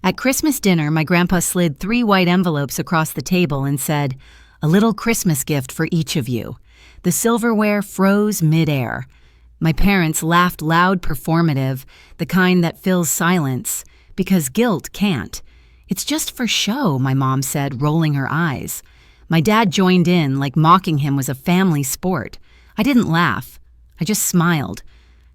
At Christmas dinner, my grandpa slid 3 white envelopes across the table and said, "A little Christmas gift for each of you." The silverware froze midair. My parents laughed loud, performative, the kind that fills silence, because guilt can't. "It's just for show," my mom said, rolling her eyes. My dad joined in, like mocking him was a family sport. I didn't laugh. I just smiled,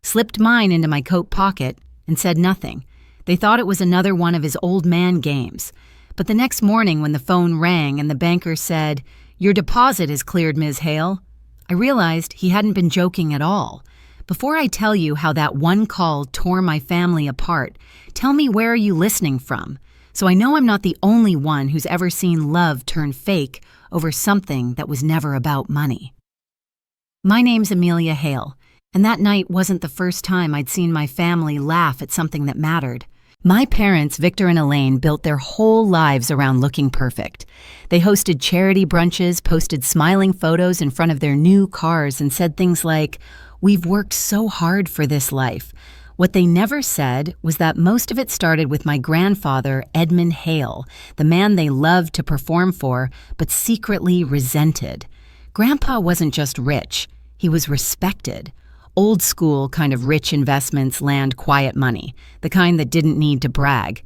slipped mine into my coat pocket, and said nothing. They thought it was another one of his old man games. But the next morning when the phone rang and the banker said, "Your deposit is cleared, Ms. Hale," I realized he hadn't been joking at all. Before I tell you how that one call tore my family apart, tell me, where are you listening from? So I know I'm not the only one who's ever seen love turn fake over something that was never about money. My name's Amelia Hale, and that night wasn't the first time I'd seen my family laugh at something that mattered. My parents, Victor and Elaine, built their whole lives around looking perfect. They hosted charity brunches, posted smiling photos in front of their new cars, and said things like, "We've worked so hard for this life." What they never said was that most of it started with my grandfather, Edmund Hale, the man they loved to perform for, but secretly resented. Grandpa wasn't just rich, he was respected. Old school kind of rich investments, land, quiet money, the kind that didn't need to brag.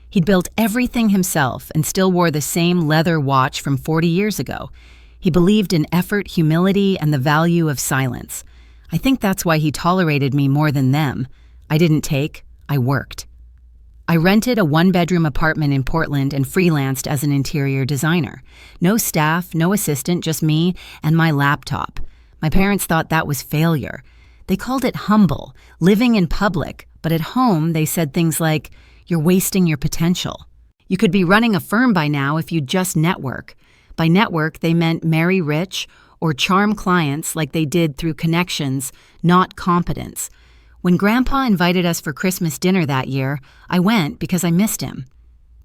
He'd built everything himself and still wore the same leather watch from 40 years ago. He believed in effort, humility, and the value of silence. I think that's why he tolerated me more than them. I didn't take, I worked. I rented a 1-bedroom apartment in Portland and freelanced as an interior designer. No staff, no assistant, just me and my laptop. My parents thought that was failure. They called it humble, living in public, but at home they said things like, "You're wasting your potential. You could be running a firm by now if you'd just network." By network, they meant marry rich or charm clients like they did through connections, not competence. When Grandpa invited us for Christmas dinner that year, I went because I missed him.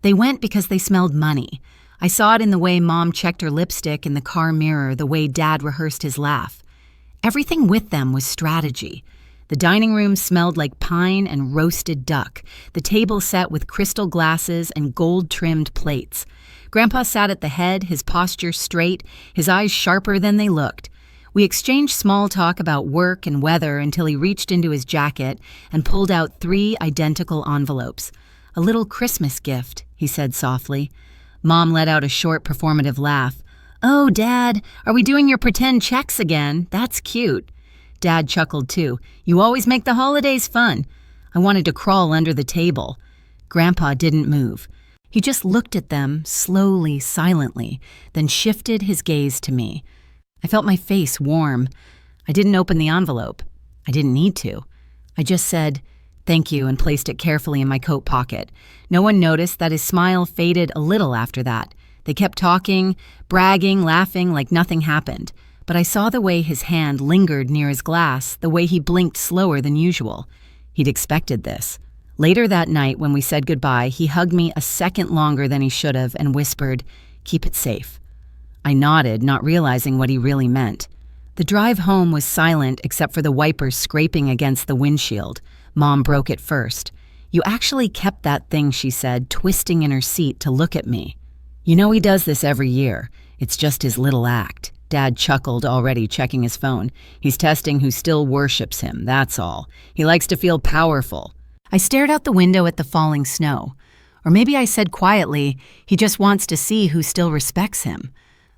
They went because they smelled money. I saw it in the way Mom checked her lipstick in the car mirror, the way Dad rehearsed his laugh. Everything with them was strategy. The dining room smelled like pine and roasted duck, the table set with crystal glasses and gold-trimmed plates. Grandpa sat at the head, his posture straight, his eyes sharper than they looked. We exchanged small talk about work and weather until he reached into his jacket and pulled out 3 identical envelopes. "A little Christmas gift," he said softly. Mom let out a short, performative laugh. "Oh, Dad, are we doing your pretend checks again? That's cute." Dad chuckled too. "You always make the holidays fun." I wanted to crawl under the table. Grandpa didn't move. He just looked at them, slowly, silently, then shifted his gaze to me. I felt my face warm. I didn't open the envelope. I didn't need to. I just said, "Thank you," and placed it carefully in my coat pocket. No one noticed that his smile faded a little after that. They kept talking, bragging, laughing like nothing happened. But I saw the way his hand lingered near his glass, the way he blinked slower than usual. He'd expected this. Later that night, when we said goodbye, he hugged me a second longer than he should have and whispered, "Keep it safe." I nodded, not realizing what he really meant. The drive home was silent except for the wipers scraping against the windshield. Mom broke it first. "You actually kept that thing," she said, twisting in her seat to look at me. "You know he does this every year. It's just his little act." Dad chuckled, already checking his phone. "He's testing who still worships him, that's all. He likes to feel powerful." I stared out the window at the falling snow. Or maybe I said quietly, "He just wants to see who still respects him."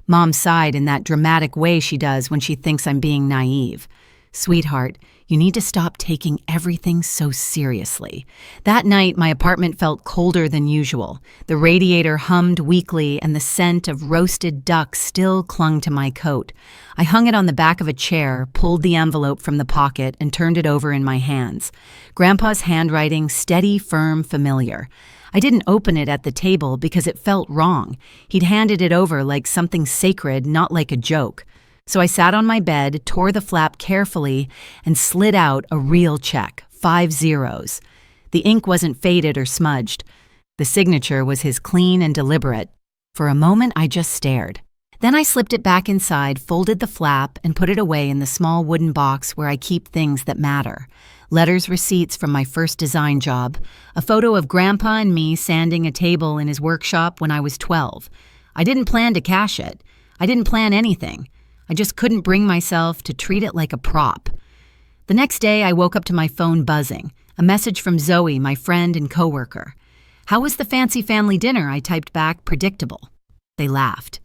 Mom sighed in that dramatic way she does when she thinks I'm being naive. "Sweetheart, you need to stop taking everything so seriously." That night, my apartment felt colder than usual. The radiator hummed weakly, and the scent of roasted duck still clung to my coat. I hung it on the back of a chair, pulled the envelope from the pocket, and turned it over in my hands. Grandpa's handwriting, steady, firm, familiar. I didn't open it at the table because it felt wrong. He'd handed it over like something sacred, not like a joke. So I sat on my bed, tore the flap carefully, and slid out a real check, 5 zeros. The ink wasn't faded or smudged. The signature was his, clean and deliberate. For a moment, I just stared. Then I slipped it back inside, folded the flap, and put it away in the small wooden box where I keep things that matter. letters, receipts from my first design job, a photo of Grandpa and me sanding a table in his workshop when I was 12. I didn't plan to cash it. I didn't plan anything. I just couldn't bring myself to treat it like a prop. The next day, I woke up to my phone buzzing, a message from Zoe, my friend and coworker. "How was the fancy family dinner?" I typed back, predictable. They laughed.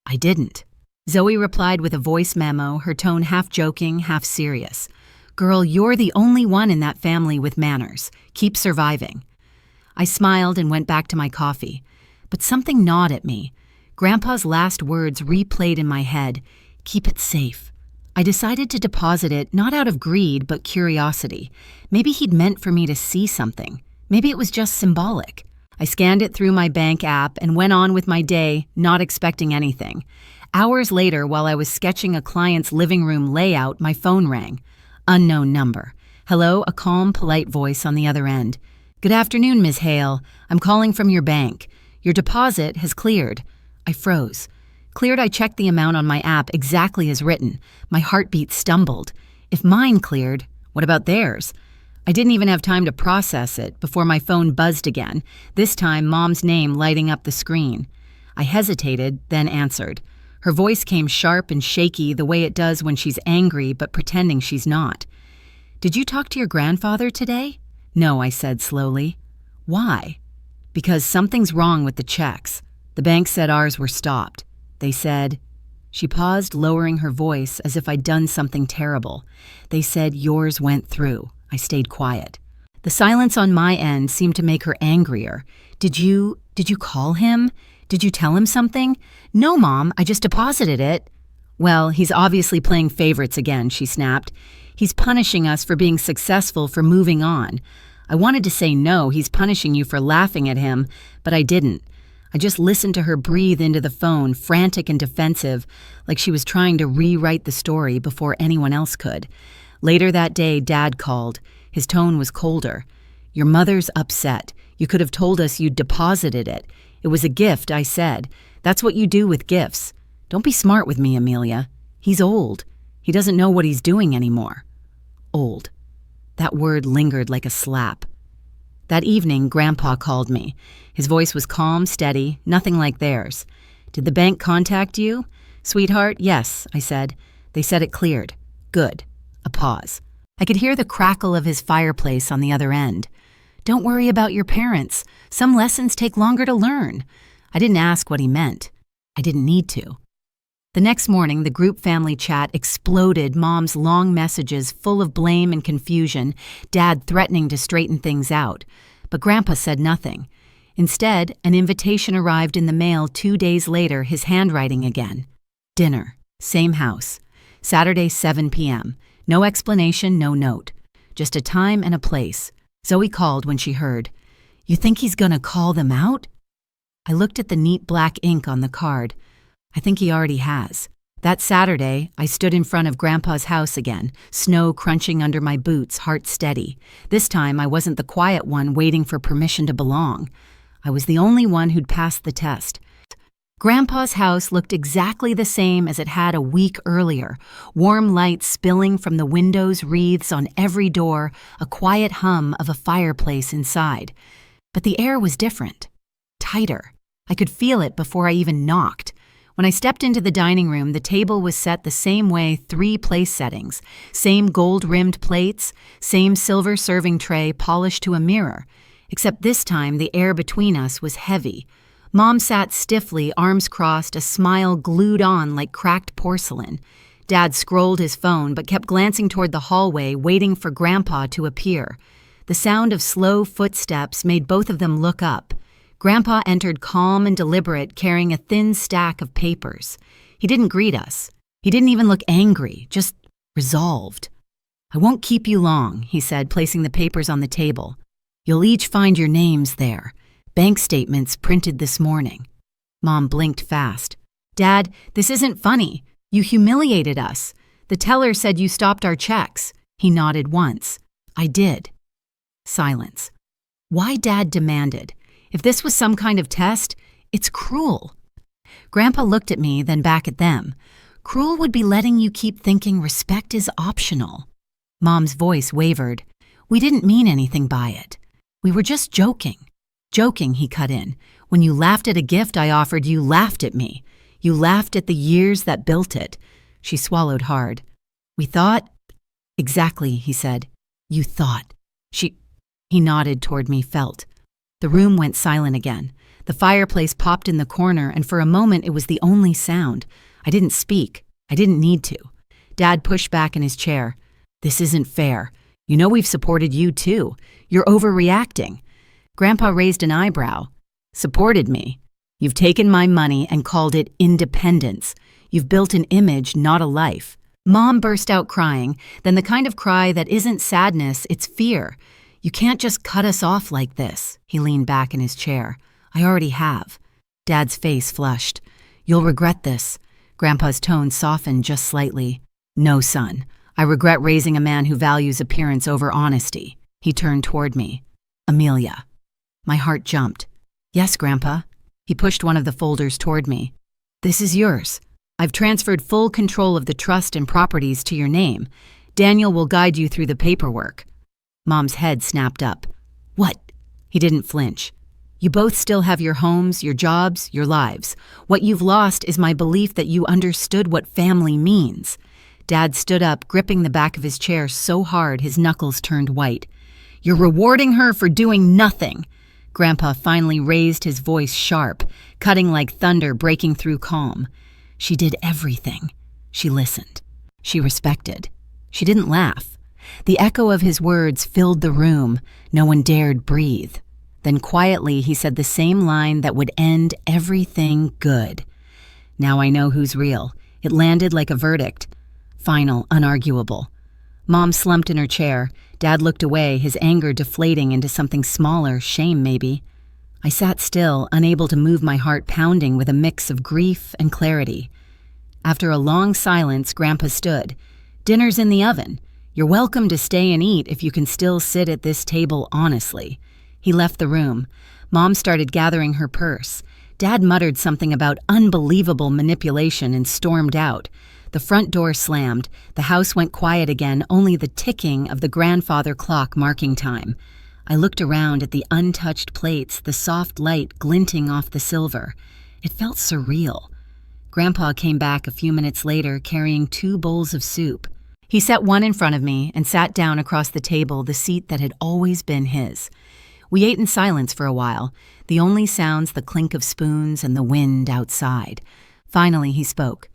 I didn't. Zoe replied with a voice memo, her tone half joking, half serious. "Girl, you're the only one in that family with manners. Keep surviving." I smiled and went back to my coffee. But something gnawed at me. Grandpa's last words replayed in my head. "Keep it safe." I decided to deposit it not out of greed but curiosity. Maybe he'd meant for me to see something. Maybe it was just symbolic. I scanned it through my bank app and went on with my day, not expecting anything. Hours later, while I was sketching a client's living room layout, my phone rang. Unknown number. Hello, a calm, polite voice on the other end. "Good afternoon, Ms. Hale. I'm calling from your bank. Your deposit has cleared." I froze. Cleared, I checked the amount on my app exactly as written. My heartbeat stumbled. If mine cleared, what about theirs? I didn't even have time to process it before my phone buzzed again, this time Mom's name lighting up the screen. I hesitated, then answered. Her voice came sharp and shaky the way it does when she's angry but pretending she's not. "Did you talk to your grandfather today?" "No," I said slowly. "Why?" "Because something's wrong with the checks. The bank said ours were stopped. They said..." She paused, lowering her voice as if I'd done something terrible. "They said yours went through." I stayed quiet. The silence on my end seemed to make her angrier. Did you call him? Did you tell him something?" "No, Mom, I just deposited it." "Well, he's obviously playing favorites again," she snapped. "He's punishing us for being successful, for moving on." I wanted to say no, he's punishing you for laughing at him, but I didn't. I just listened to her breathe into the phone, frantic and defensive, like she was trying to rewrite the story before anyone else could. Later that day, Dad called. His tone was colder. "Your mother's upset. You could have told us you'd deposited it. It was a gift," I said. "That's what you do with gifts. Don't be smart with me, Amelia. He's old. He doesn't know what he's doing anymore." Old. That word lingered like a slap. That evening, Grandpa called me. His voice was calm, steady, nothing like theirs. "Did the bank contact you?" "Sweetheart, yes," I said. "They said it cleared." "Good." A pause. I could hear the crackle of his fireplace on the other end. "Don't worry about your parents. Some lessons take longer to learn." I didn't ask what he meant. I didn't need to. The next morning, the group family chat exploded, Mom's long messages full of blame and confusion, Dad threatening to straighten things out. But Grandpa said nothing. Instead, an invitation arrived in the mail 2 days later, his handwriting again. Dinner. Same house. Saturday, 7 p.m. No explanation, no note. Just a time and a place. Zoe called when she heard. "You think he's gonna call them out?" I looked at the neat black ink on the card. I think he already has. That Saturday, I stood in front of Grandpa's house again, snow crunching under my boots, heart steady. This time, I wasn't the quiet one waiting for permission to belong. I was the only one who'd passed the test. Grandpa's house looked exactly the same as it had a week earlier, warm light spilling from the windows, wreaths on every door, a quiet hum of a fireplace inside. But the air was different, tighter. I could feel it before I even knocked. When I stepped into the dining room, the table was set the same way, 3 place settings, same gold-rimmed plates, same silver serving tray polished to a mirror, except this time the air between us was heavy. Mom sat stiffly, arms crossed, a smile glued on like cracked porcelain. Dad scrolled his phone but kept glancing toward the hallway, waiting for Grandpa to appear. The sound of slow footsteps made both of them look up. Grandpa entered calm and deliberate, carrying a thin stack of papers. He didn't greet us. He didn't even look angry, just resolved. "I won't keep you long," he said, placing the papers on the table. "You'll each find your names there. Bank statements printed this morning." Mom blinked fast. "Dad, this isn't funny. You humiliated us. The teller said you stopped our checks." He nodded once. "I did." Silence. Why Dad demanded. If this was some kind of test, it's cruel. Grandpa looked at me, then back at them. "Cruel would be letting you keep thinking respect is optional." Mom's voice wavered. We didn't mean anything by it. We were just joking. Joking, he cut in. When you laughed at a gift I offered, you laughed at me. You laughed at the years that built it. She swallowed hard. We thought? Exactly, he said. You thought. He nodded toward me, felt. The room went silent again. The fireplace popped in the corner, and for a moment it was the only sound. I didn't speak. I didn't need to. Dad pushed back in his chair. This isn't fair. You know we've supported you too. You're overreacting. Grandpa raised an eyebrow. Supported me. You've taken my money and called it independence. You've built an image, not a life. Mom burst out crying, then the kind of cry that isn't sadness, it's fear. You can't just cut us off like this. He leaned back in his chair. I already have. Dad's face flushed. You'll regret this. Grandpa's tone softened just slightly. No, son. I regret raising a man who values appearance over honesty. He turned toward me. Amelia. My heart jumped. Yes, Grandpa. He pushed one of the folders toward me. This is yours. I've transferred full control of the trust and properties to your name. Daniel will guide you through the paperwork. Mom's head snapped up. What? He didn't flinch. You both still have your homes, your jobs, your lives. What you've lost is my belief that you understood what family means. Dad stood up, gripping the back of his chair so hard his knuckles turned white. You're rewarding her for doing nothing. Grandpa finally raised his voice sharp, cutting like thunder breaking through calm. She did everything. She listened. She respected. She didn't laugh. The echo of his words filled the room. No one dared breathe. Then quietly he said the same line that would end everything good. Now I know who's real. It landed like a verdict. Final, unarguable. Mom slumped in her chair. Dad looked away, his anger deflating into something smaller, shame maybe. I sat still, unable to move, my heart pounding with a mix of grief and clarity. After a long silence, Grandpa stood. Dinner's in the oven. You're welcome to stay and eat if you can still sit at this table honestly. He left the room. Mom started gathering her purse. Dad muttered something about unbelievable manipulation and stormed out. The front door slammed. The house went quiet again, only the ticking of the grandfather clock marking time. I looked around at the untouched plates, the soft light glinting off the silver. It felt surreal. Grandpa came back a few minutes later carrying 2 bowls of soup. He set one in front of me and sat down across the table, the seat that had always been his. We ate in silence for a while, the only sounds the clink of spoons and the wind outside. Finally, he spoke.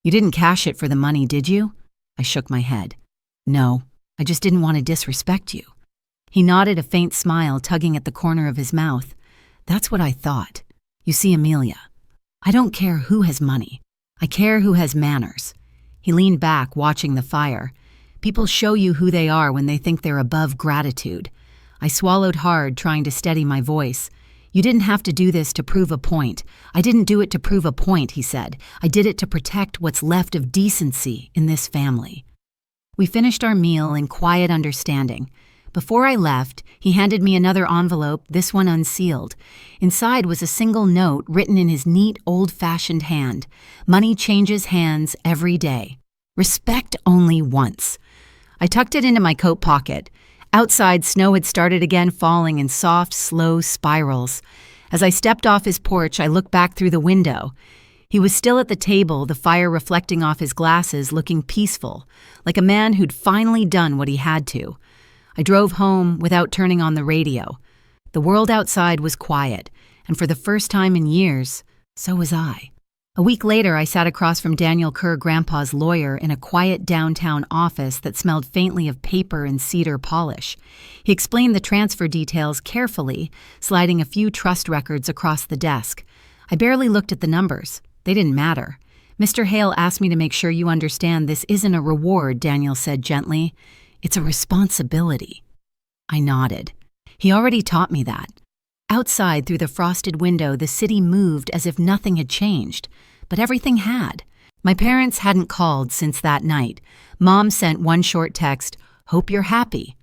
You didn't cash it for the money, did you? I shook my head. No, I just didn't want to disrespect you. He nodded, a faint smile tugging at the corner of his mouth. That's what I thought. You see, Amelia, I don't care who has money. I care who has manners. He leaned back, watching the fire. People show you who they are when they think they're above gratitude. I swallowed hard, trying to steady my voice. You didn't have to do this to prove a point. I didn't do it to prove a point, he said. I did it to protect what's left of decency in this family. We finished our meal in quiet understanding. Before I left, he handed me another envelope, this one unsealed. Inside was a single note written in his neat, old-fashioned hand. Money changes hands every day. Respect only once. I tucked it into my coat pocket. Outside, snow had started again, falling in soft, slow spirals. As I stepped off his porch, I looked back through the window. He was still at the table, the fire reflecting off his glasses, looking peaceful, like a man who'd finally done what he had to. I drove home without turning on the radio. The world outside was quiet, and for the first time in years, so was I. A week later, I sat across from Daniel Kerr, Grandpa's lawyer, in a quiet downtown office that smelled faintly of paper and cedar polish. He explained the transfer details carefully, sliding a few trust records across the desk. I barely looked at the numbers. They didn't matter. Mr. Hale asked me to make sure you understand this isn't a reward, Daniel said gently. It's a responsibility. I nodded. He already taught me that. Outside, through the frosted window, the city moved as if nothing had changed. But everything had. My parents hadn't called since that night. Mom sent one short text, "Hope you're happy."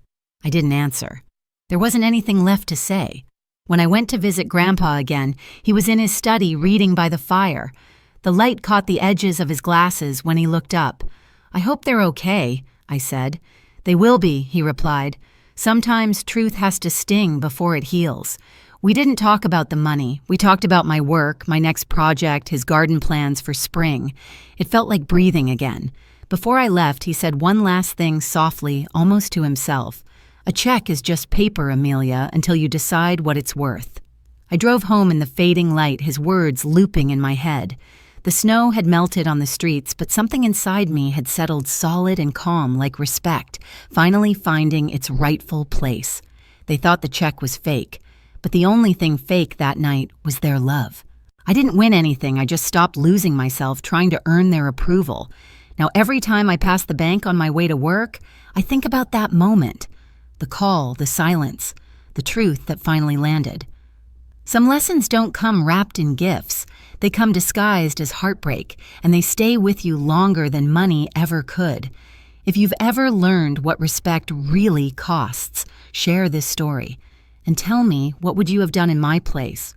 I didn't answer. There wasn't anything left to say. When I went to visit Grandpa again, he was in his study reading by the fire. The light caught the edges of his glasses when he looked up. "I hope they're okay," I said. "They will be," he replied. Sometimes truth has to sting before it heals. We didn't talk about the money. We talked about my work, my next project, his garden plans for spring. It felt like breathing again. Before I left, he said one last thing softly, almost to himself. A check is just paper, Amelia, until you decide what it's worth. I drove home in the fading light, his words looping in my head. The snow had melted on the streets, but something inside me had settled solid and calm like respect, finally finding its rightful place. They thought the check was fake. But the only thing fake that night was their love. I didn't win anything, I just stopped losing myself trying to earn their approval. Now every time I pass the bank on my way to work, I think about that moment. The call, the silence, the truth that finally landed. Some lessons don't come wrapped in gifts. They come disguised as heartbreak, and they stay with you longer than money ever could. If you've ever learned what respect really costs, share this story. And tell me, what would you have done in my place?